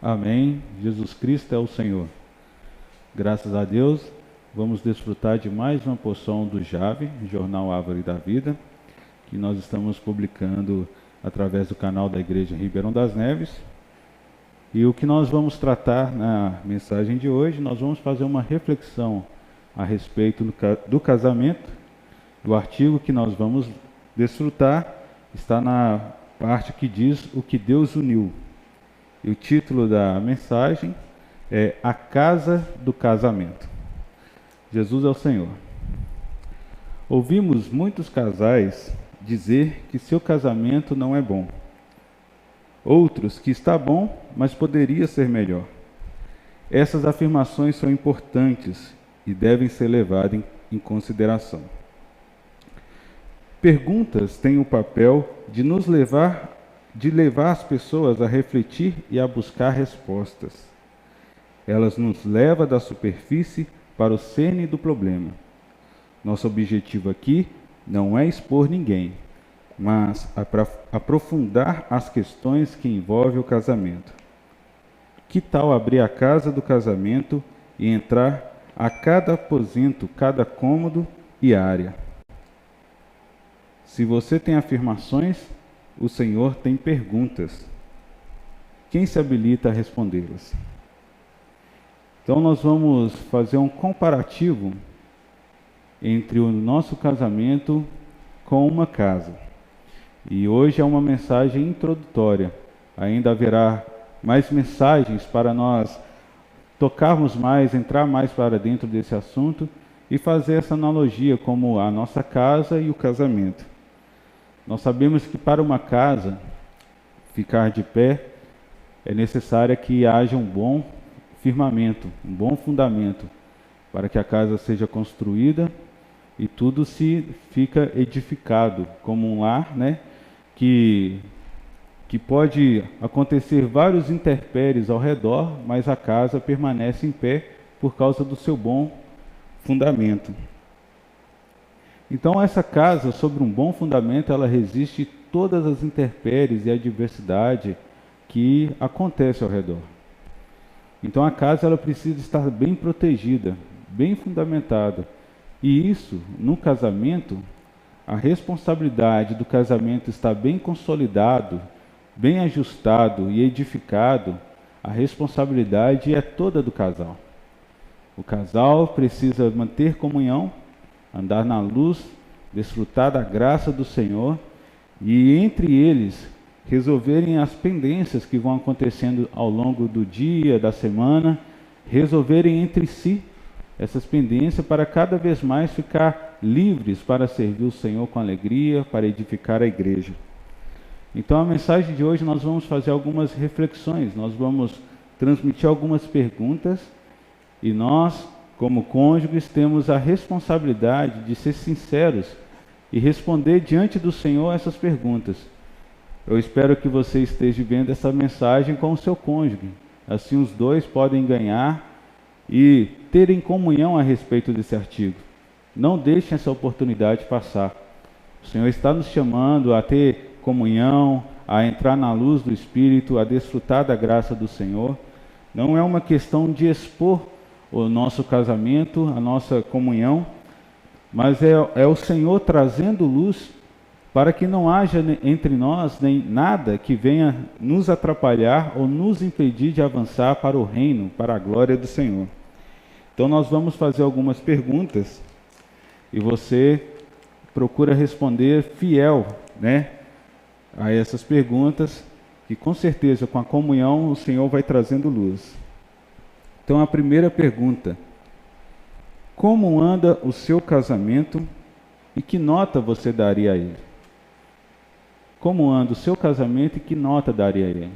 Amém. Jesus Cristo é o Senhor. Graças a Deus, vamos desfrutar de mais uma porção do JAV, Jornal Árvore da Vida, que nós estamos publicando através do canal da Igreja Ribeirão das Neves. E o que nós vamos tratar na mensagem de hoje, nós vamos fazer uma reflexão a respeito do casamento. O artigo que nós vamos desfrutar está na parte que diz o que Deus uniu. E o título da mensagem é A Casa do Casamento. Jesus é o Senhor. Ouvimos muitos casais dizer que seu casamento não é bom. Outros que está bom, mas poderia ser melhor. Essas afirmações são importantes e devem ser levadas em consideração. Perguntas têm o papel de levar as pessoas a refletir e a buscar respostas. Elas nos levam da superfície para o cerne do problema. Nosso objetivo aqui não é expor ninguém, mas aprofundar as questões que envolvem o casamento. Que tal abrir a casa do casamento e entrar a cada aposento, cada cômodo e área? Se você tem afirmações, o Senhor tem perguntas. Quem se habilita a respondê-las? Então nós vamos fazer um comparativo entre o nosso casamento com uma casa. E hoje é uma mensagem introdutória. Ainda haverá mais mensagens para nós tocarmos mais, entrar mais para dentro desse assunto e fazer essa analogia como a nossa casa e o casamento. Nós sabemos que para uma casa ficar de pé é necessário que haja um bom firmamento, um bom fundamento, para que a casa seja construída e tudo se fica edificado como um lar, né? Que pode acontecer vários intempéries ao redor, mas a casa permanece em pé por causa do seu bom fundamento. Então essa casa, sobre um bom fundamento, ela resiste todas as intempéries e adversidade que acontece ao redor. Então a casa ela precisa estar bem protegida, bem fundamentada. E isso, no casamento, a responsabilidade do casamento está bem consolidado, bem ajustado e edificado, a responsabilidade é toda do casal. O casal precisa manter comunhão, andar na luz, desfrutar da graça do Senhor e entre eles resolverem as pendências que vão acontecendo ao longo do dia, da semana, resolverem entre si essas pendências para cada vez mais ficar livres para servir o Senhor com alegria, para edificar a igreja. Então a mensagem de hoje nós vamos fazer algumas reflexões, nós vamos transmitir algumas perguntas e nós, como cônjuges, temos a responsabilidade de ser sinceros e responder diante do Senhor essas perguntas. Eu espero que você esteja vendo essa mensagem com o seu cônjuge. Assim os dois podem ganhar e terem comunhão a respeito desse artigo. Não deixem essa oportunidade passar. O Senhor está nos chamando a ter comunhão, a entrar na luz do Espírito, a desfrutar da graça do Senhor. Não é uma questão de expor o nosso casamento, a nossa comunhão, mas é o Senhor trazendo luz para que não haja entre nós nem nada que venha nos atrapalhar ou nos impedir de avançar para o reino, para a glória do Senhor. Então nós vamos fazer algumas perguntas e você procura responder fiel, né, a essas perguntas, que com certeza com a comunhão o Senhor vai trazendo luz. Então a primeira pergunta: como anda o seu casamento e que nota você daria a ele? Como anda o seu casamento e que nota daria a ele?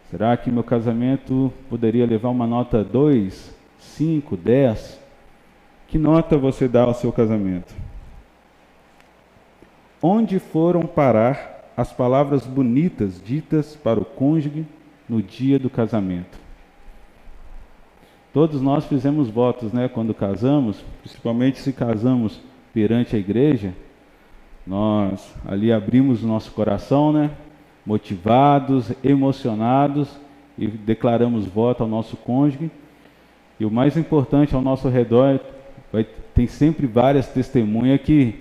Será que meu casamento poderia levar uma nota 2, 5, 10? Que nota você dá ao seu casamento? Onde foram parar as palavras bonitas ditas para o cônjuge no dia do casamento? Todos nós fizemos votos, né, quando casamos, principalmente se casamos perante a igreja, nós ali abrimos o nosso coração, né, motivados, emocionados, e declaramos voto ao nosso cônjuge. E o mais importante, ao nosso redor, tem sempre várias testemunhas que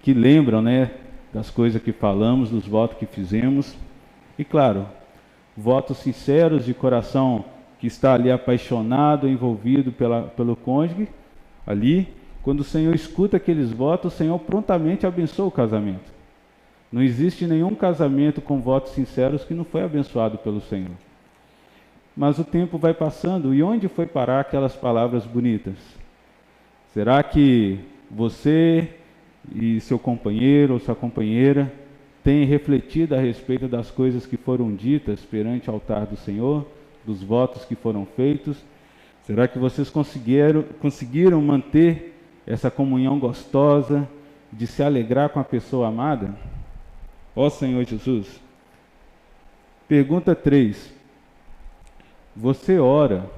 lembram, né, das coisas que falamos, dos votos que fizemos. E claro, votos sinceros de coração, que está ali apaixonado, envolvido pelo cônjuge, ali, quando o Senhor escuta aqueles votos, o Senhor prontamente abençoa o casamento. Não existe nenhum casamento com votos sinceros que não foi abençoado pelo Senhor. Mas o tempo vai passando, e onde foi parar aquelas palavras bonitas? Será que você e seu companheiro ou sua companheira têm refletido a respeito das coisas que foram ditas perante o altar do Senhor, dos votos que foram feitos? Será que vocês conseguiram manter essa comunhão gostosa de se alegrar com a pessoa amada? Ó Senhor Jesus. Pergunta 3. Você ora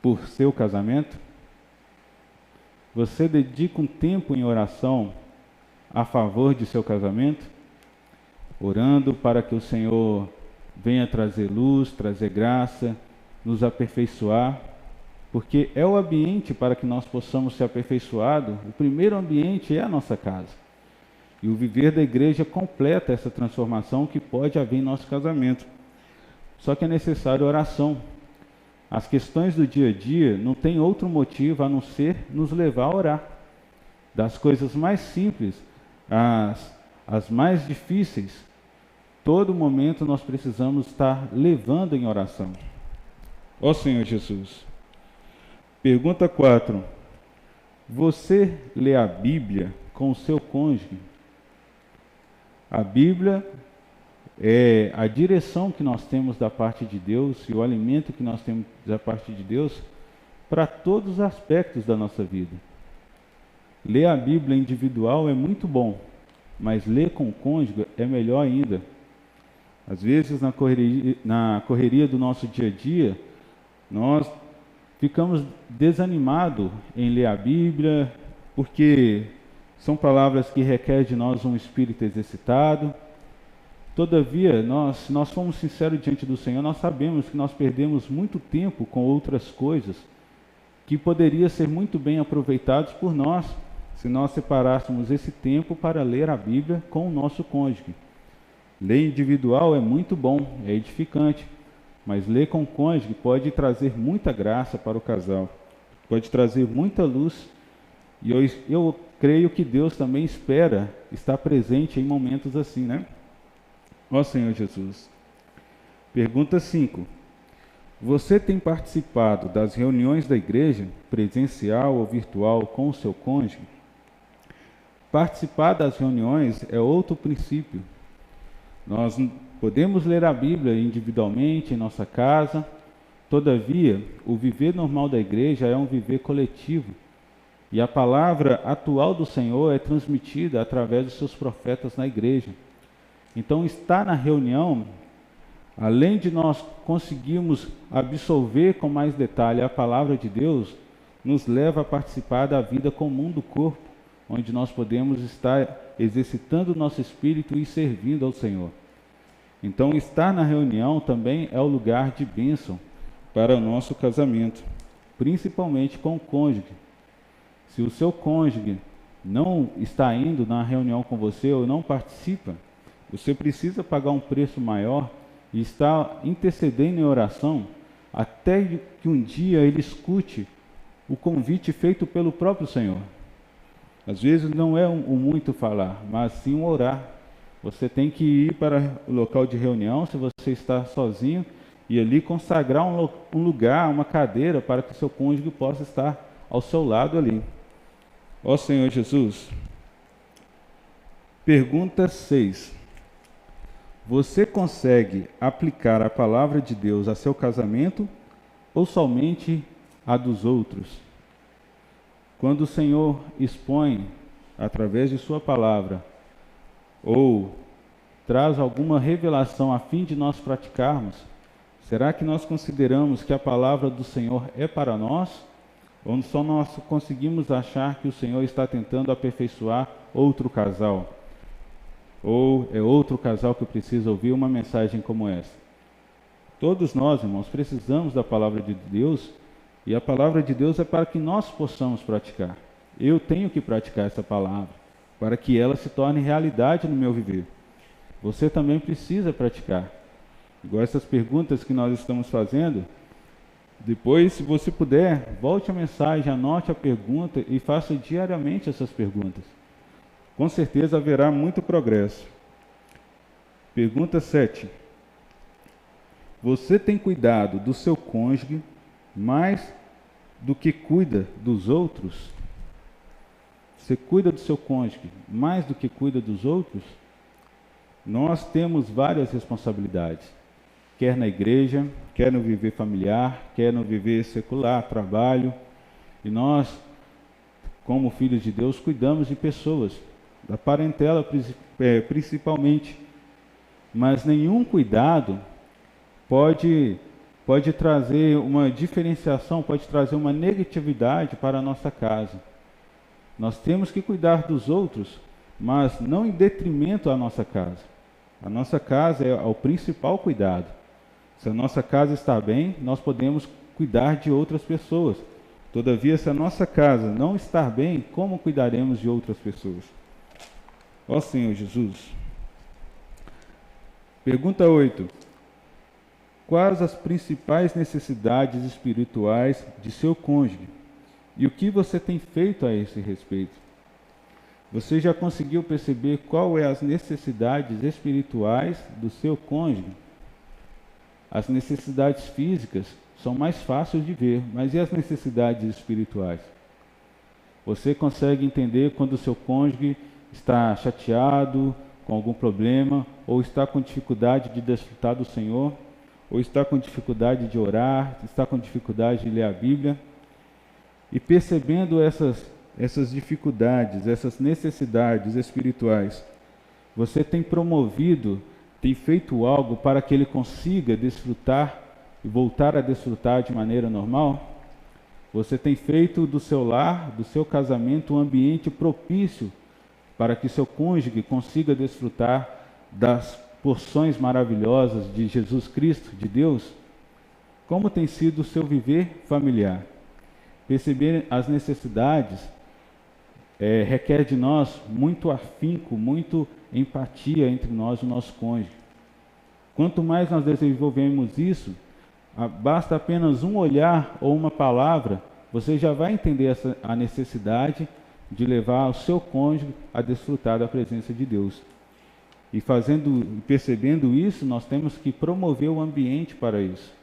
por seu casamento? Você dedica um tempo em oração a favor de seu casamento? Orando para que o Senhor venha trazer luz, trazer graça, nos aperfeiçoar, porque é o ambiente para que nós possamos ser aperfeiçoados. O primeiro ambiente é a nossa casa. E o viver da igreja completa essa transformação que pode haver em nosso casamento. Só que é necessário oração. As questões do dia a dia não tem outro motivo a não ser nos levar a orar. Das coisas mais simples às mais difíceis, todo momento nós precisamos estar levando em oração. Ó Senhor Jesus. Pergunta 4. Você lê a Bíblia com o seu cônjuge? A Bíblia é a direção que nós temos da parte de Deus e o alimento que nós temos da parte de Deus para todos os aspectos da nossa vida. Ler a Bíblia individual é muito bom, mas ler com o cônjuge é melhor ainda. Às vezes, na correria do nosso dia a dia, nós ficamos desanimados em ler a Bíblia, porque são palavras que requerem de nós um espírito exercitado. Todavia, se nós formos sinceros diante do Senhor, nós sabemos que nós perdemos muito tempo com outras coisas que poderiam ser muito bem aproveitados por nós, se nós separássemos esse tempo para ler a Bíblia com o nosso cônjuge. Ler individual é muito bom, é edificante, mas ler com o cônjuge pode trazer muita graça para o casal, pode trazer muita luz, e eu creio que Deus também espera estar presente em momentos assim, né? Ó Senhor Jesus. Pergunta 5. Você tem participado das reuniões da igreja, presencial ou virtual, com o seu cônjuge? Participar das reuniões é outro princípio. Nós podemos ler a Bíblia individualmente em nossa casa, todavia, o viver normal da igreja é um viver coletivo, e a palavra atual do Senhor é transmitida através dos seus profetas na igreja. Então, estar na reunião, além de nós conseguirmos absorver com mais detalhe a palavra de Deus, nos leva a participar da vida comum do corpo, onde nós podemos estar exercitando o nosso espírito e servindo ao Senhor. Então, estar na reunião também é o lugar de bênção para o nosso casamento, principalmente com o cônjuge. Se o seu cônjuge não está indo na reunião com você ou não participa, você precisa pagar um preço maior e estar intercedendo em oração até que um dia ele escute o convite feito pelo próprio Senhor. Às vezes não é um muito falar, mas sim um orar. Você tem que ir para o local de reunião, se você está sozinho, e ali consagrar um lugar, uma cadeira, para que o seu cônjuge possa estar ao seu lado ali. Ó Senhor Jesus. Pergunta 6. Você consegue aplicar a palavra de Deus a seu casamento ou somente a dos outros? Quando o Senhor expõe, através de sua palavra, ou traz alguma revelação a fim de nós praticarmos, será que nós consideramos que a palavra do Senhor é para nós? Ou só nós conseguimos achar que o Senhor está tentando aperfeiçoar outro casal? Ou é outro casal que precisa ouvir uma mensagem como essa? Todos nós, irmãos, precisamos da palavra de Deus, e a palavra de Deus é para que nós possamos praticar. Eu tenho que praticar essa palavra, para que ela se torne realidade no meu viver. Você também precisa praticar. Igual essas perguntas que nós estamos fazendo, depois, se você puder, volte a mensagem, anote a pergunta e faça diariamente essas perguntas. Com certeza haverá muito progresso. Pergunta 7. Você tem cuidado do seu cônjuge mais do que cuida dos outros? Você cuida do seu cônjuge mais do que cuida dos outros? Nós temos várias responsabilidades, quer na igreja, quer no viver familiar, quer no viver secular, trabalho. E nós, como filhos de Deus, cuidamos de pessoas, da parentela principalmente. Mas nenhum cuidado pode trazer uma diferenciação, pode trazer uma negatividade para a nossa casa. Nós temos que cuidar dos outros, mas não em detrimento à nossa casa. A nossa casa é o principal cuidado. Se a nossa casa está bem, nós podemos cuidar de outras pessoas. Todavia, se a nossa casa não estar bem, como cuidaremos de outras pessoas? Ó Senhor Jesus. Pergunta 8. Quais as principais necessidades espirituais de seu cônjuge? E o que você tem feito a esse respeito? Você já conseguiu perceber qual é as necessidades espirituais do seu cônjuge? As necessidades físicas são mais fáceis de ver, mas e as necessidades espirituais? Você consegue entender quando o seu cônjuge está chateado, com algum problema, ou está com dificuldade de desfrutar do Senhor, ou está com dificuldade de orar, está com dificuldade de ler a Bíblia? E percebendo essas dificuldades, essas necessidades espirituais, você tem promovido, tem feito algo para que ele consiga desfrutar e voltar a desfrutar de maneira normal? Você tem feito do seu lar, do seu casamento, um ambiente propício para que seu cônjuge consiga desfrutar das porções maravilhosas de Jesus Cristo, de Deus? Como tem sido o seu viver familiar? Perceber as necessidades requer de nós muito afinco, muito empatia entre nós e o nosso cônjuge. Quanto mais nós desenvolvemos isso, basta apenas um olhar ou uma palavra, você já vai entender a necessidade de levar o seu cônjuge a desfrutar da presença de Deus. E percebendo isso, nós temos que promover o ambiente para isso.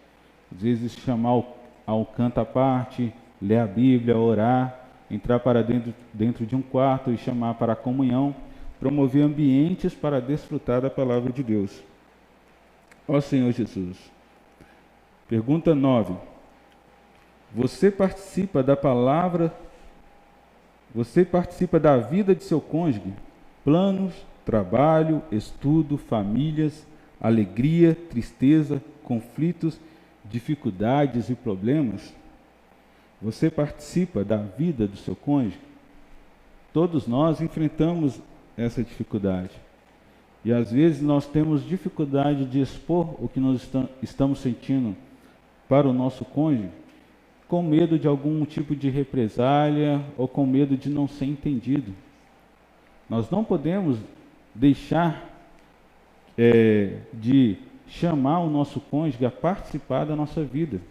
Às vezes chamar ao canto à parte, ler a Bíblia, orar, entrar para dentro de um quarto e chamar para a comunhão, promover ambientes para desfrutar da palavra de Deus. Ó Senhor Jesus. Pergunta 9. Você participa da vida de seu cônjuge? Planos, trabalho, estudo, famílias, alegria, tristeza, conflitos, dificuldades e problemas? Você participa da vida do seu cônjuge? Todos nós enfrentamos essa dificuldade. E às vezes nós temos dificuldade de expor o que nós estamos sentindo para o nosso cônjuge, com medo de algum tipo de represália ou com medo de não ser entendido. Nós não podemos deixar de chamar o nosso cônjuge a participar da nossa vida.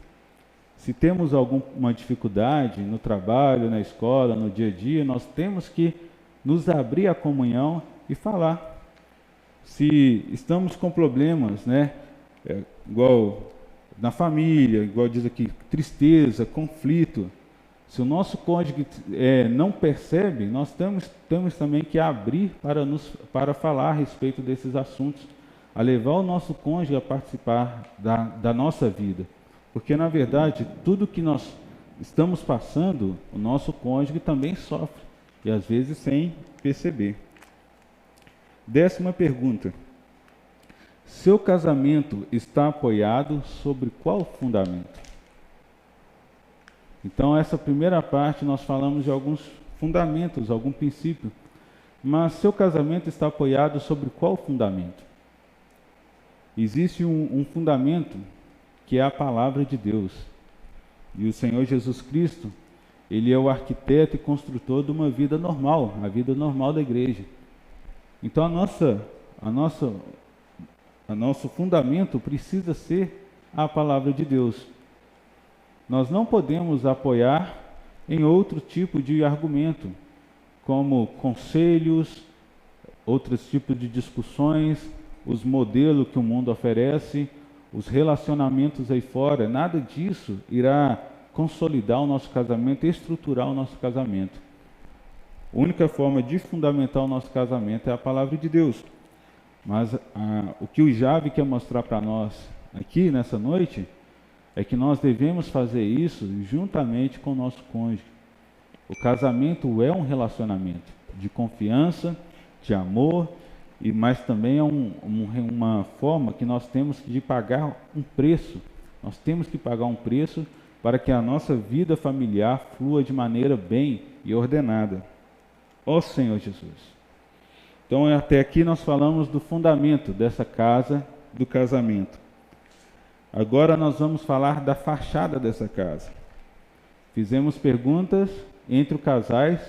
Se temos alguma dificuldade no trabalho, na escola, no dia a dia, nós temos que nos abrir à comunhão e falar. Se estamos com problemas, igual na família, igual diz aqui, tristeza, conflito, se o nosso cônjuge não percebe, nós temos também que abrir para falar a respeito desses assuntos, a levar o nosso cônjuge a participar da nossa vida. Porque, na verdade, tudo que nós estamos passando, o nosso cônjuge também sofre, e às vezes sem perceber. 10ª pergunta. Seu casamento está apoiado sobre qual fundamento? Então, essa primeira parte nós falamos de alguns fundamentos, algum princípio. Mas seu casamento está apoiado sobre qual fundamento? Existe um fundamento que é a palavra de Deus. E o Senhor Jesus Cristo, Ele é o arquiteto e construtor de uma vida normal, a vida normal da igreja. Então nosso fundamento precisa ser a palavra de Deus. Nós não podemos apoiar em outro tipo de argumento, como conselhos, outros tipos de discussões, os modelos que o mundo oferece, os relacionamentos aí fora. Nada disso irá consolidar o nosso casamento, estruturar o nosso casamento. A única forma de fundamentar o nosso casamento é a palavra de Deus. Mas o que o Jave quer mostrar para nós aqui nessa noite é que nós devemos fazer isso juntamente com o nosso cônjuge. O casamento é um relacionamento de confiança, de amor, mas também é uma forma que nós temos de pagar um preço. Nós temos que pagar um preço para que a nossa vida familiar flua de maneira bem e ordenada. Ó Senhor Jesus! Então, até aqui nós falamos do fundamento dessa casa, do casamento. Agora nós vamos falar da fachada dessa casa. Fizemos perguntas entre os casais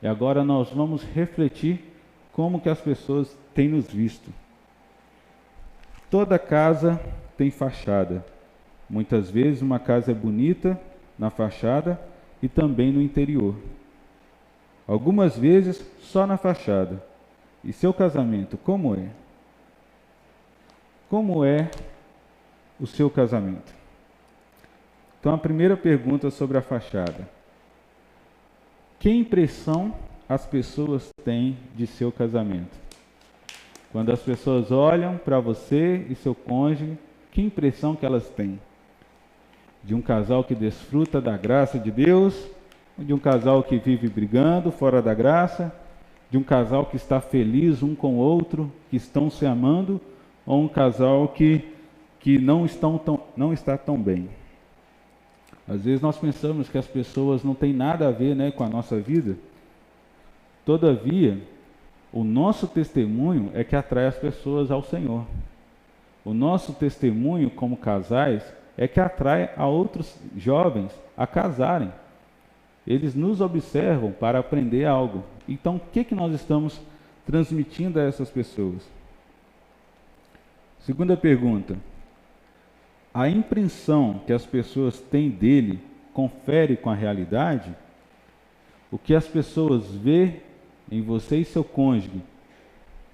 e agora nós vamos refletir como que as pessoas têm nos visto. Toda casa tem fachada. Muitas vezes uma casa é bonita na fachada e também no interior. Algumas vezes só na fachada. E seu casamento, como é? Como é o seu casamento? Então, a primeira pergunta sobre a fachada. Que impressão as pessoas têm de seu casamento? Quando as pessoas olham para você e seu cônjuge, que impressão que elas têm? De um casal que desfruta da graça de Deus, de um casal que vive brigando fora da graça, de um casal que está feliz um com o outro, que estão se amando, ou um casal que não está tão bem. Às vezes nós pensamos que as pessoas não têm nada a ver, com a nossa vida. Todavia, o nosso testemunho é que atrai as pessoas ao Senhor. O nosso testemunho como casais é que atrai a outros jovens a casarem. Eles nos observam para aprender algo. Então, o que nós estamos transmitindo a essas pessoas? Segunda pergunta. A impressão que as pessoas têm dele confere com a realidade? O que as pessoas veem em você e seu cônjuge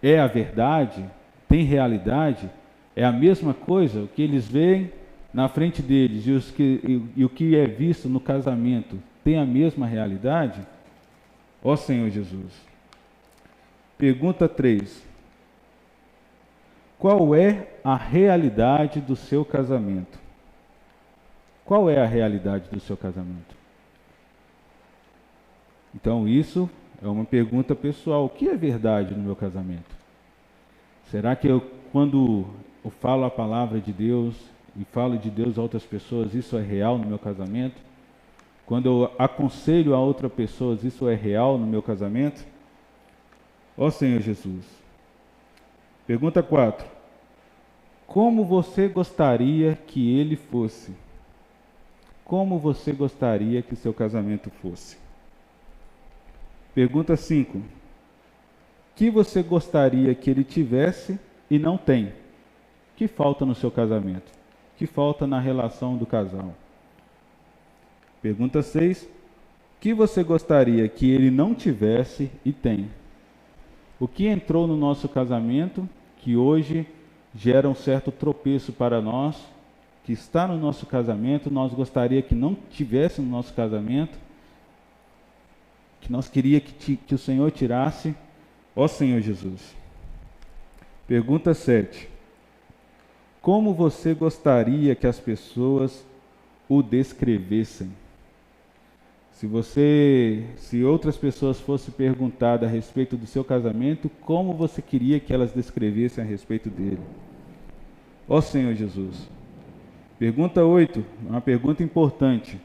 é a verdade? Tem realidade? É a mesma coisa? O que eles veem na frente deles e o que é visto no casamento tem a mesma realidade? Ó Senhor Jesus. Pergunta 3. Qual é a realidade do seu casamento? Qual é a realidade do seu casamento? Então, isso é uma pergunta pessoal. O que é verdade no meu casamento? Será que quando eu falo a palavra de Deus e falo de Deus a outras pessoas, isso é real no meu casamento? Quando eu aconselho a outra pessoa, isso é real no meu casamento? Ó Senhor Jesus. Pergunta 4. Como você gostaria que ele fosse? Como você gostaria que seu casamento fosse? Pergunta 5. Que você gostaria que ele tivesse e não tem? Que falta no seu casamento? Que falta na relação do casal? Pergunta 6. Que você gostaria que ele não tivesse e tem? O que entrou no nosso casamento que hoje gera um certo tropeço para nós, que está no nosso casamento, nós gostaria que não tivesse no nosso casamento, que nós queria que o Senhor tirasse? Ó Senhor Jesus. Pergunta 7. Como você gostaria que as pessoas o descrevessem? Se outras pessoas fossem perguntadas a respeito do seu casamento, como você queria que elas descrevessem a respeito dele? Ó Senhor Jesus. Pergunta 8, uma pergunta importante.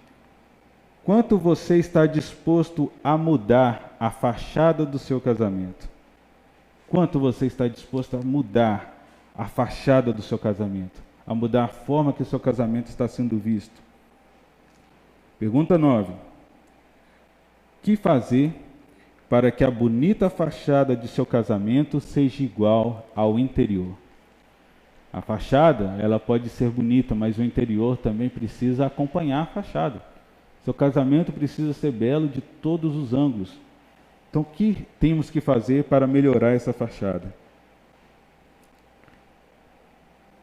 Quanto você está disposto a mudar a fachada do seu casamento? Quanto você está disposto a mudar a fachada do seu casamento? a mudar a forma que o seu casamento está sendo visto. Pergunta 9. Que fazer para que a bonita fachada de seu casamento seja igual ao interior? A fachada, ela pode ser bonita, mas o interior também precisa acompanhar a fachada. Seu casamento precisa ser belo de todos os ângulos. Então, o que temos que fazer para melhorar essa fachada?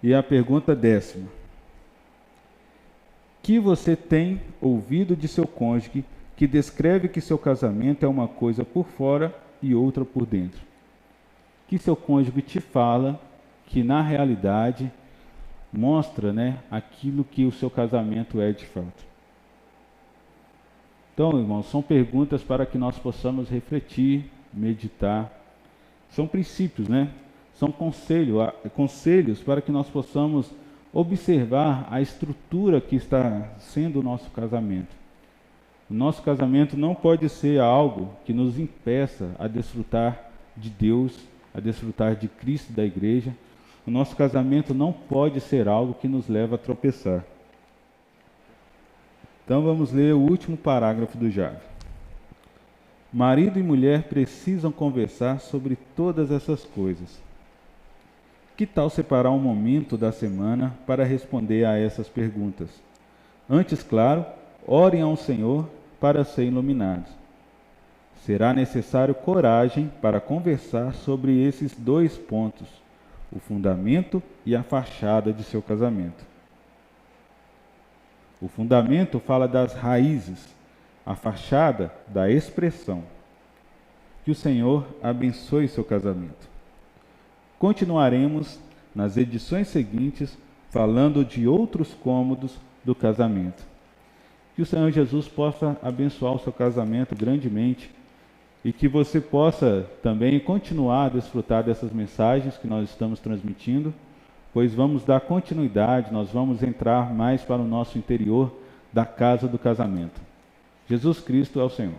E a pergunta 10ª. Que você tem ouvido de seu cônjuge que descreve que seu casamento é uma coisa por fora e outra por dentro? Que seu cônjuge te fala que na realidade mostra, aquilo que o seu casamento é de fato. Então, irmãos, são perguntas para que nós possamos refletir, meditar. São princípios, São conselhos para que nós possamos observar a estrutura que está sendo o nosso casamento. O nosso casamento não pode ser algo que nos impeça a desfrutar de Deus, a desfrutar de Cristo e da igreja. O nosso casamento não pode ser algo que nos leva a tropeçar. Então vamos ler o último parágrafo do Jave. Marido e mulher precisam conversar sobre todas essas coisas. Que tal separar um momento da semana para responder a essas perguntas? Antes, claro, orem ao Senhor para serem iluminados. Será necessário coragem para conversar sobre esses dois pontos, o fundamento e a fachada de seu casamento. O fundamento fala das raízes, a fachada da expressão. Que o Senhor abençoe seu casamento. Continuaremos nas edições seguintes falando de outros cômodos do casamento. Que o Senhor Jesus possa abençoar o seu casamento grandemente e que você possa também continuar a desfrutar dessas mensagens que nós estamos transmitindo, pois vamos dar continuidade, nós vamos entrar mais para o nosso interior da casa do casamento. Jesus Cristo é o Senhor.